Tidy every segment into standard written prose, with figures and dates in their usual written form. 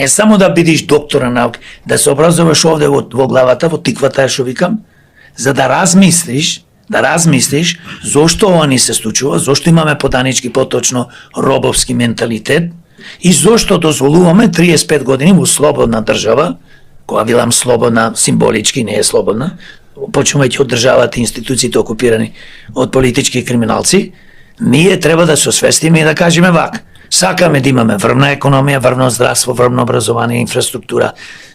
Не само да бидиш доктор на науки, да се образуваш овде во главата, во тиквата што викам, за да размислиш зошто ова ни се случува, зошто имаме поданички, поточно робовски менталитет и зошто дозволуваме 35 години во слободна држава, која билам слободна символички, не е слободна, почнувајќи од државата и институциите окупирани од политички криминалци, ние треба да се освестиме и да кажеме вака. Сакаме да имаме врвна економија, врвно здравство, врвно образование, инфраструктура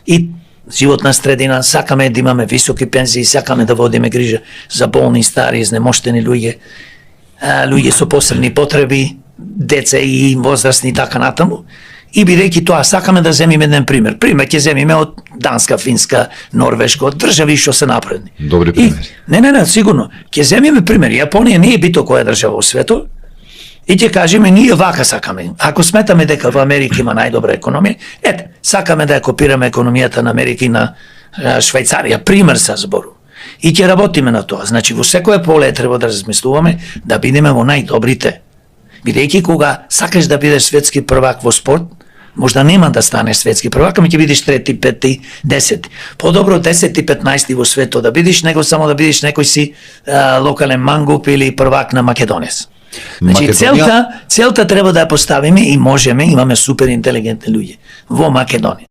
и животна средина, сакаме да имаме високи пензии, сакаме да водиме грижа за болни, стари, изнемоштени луѓе, луѓе со посебни потреби, деца и возрастни и така натаму. И бидејќи тоа сакаме да земиме еден пример. Пример ќе земиме од Данска, Финска, Норвешка, од држави што се напредни. Добри примери. Не, сигурно. Ќе земиме пример. Јапонија не е бито која држава во светот. И ќе кажеме, ние вака сакаме. Ако сметаме дека во Америка има најдобра економија, сакаме да ја копираме економијата на Америка и на Швајцарија, пример се збору. И ќе работиме на тоа. Значи, во секое поле треба да размислуваме да бидеме во најдобрите. Бидејќи кога сакаш да бидеш светски првак во спорт, можда нема да станеш светски првак, ама ќе бидеш 3, 5, 10. Подобро 10 и 15 во светот да бидеш, него само да бидеш некој си локален мангуп или првак на Македонец. Значи, целта треба да ја поставиме и можеме, имаме супер интелигентни луѓе во Македонија.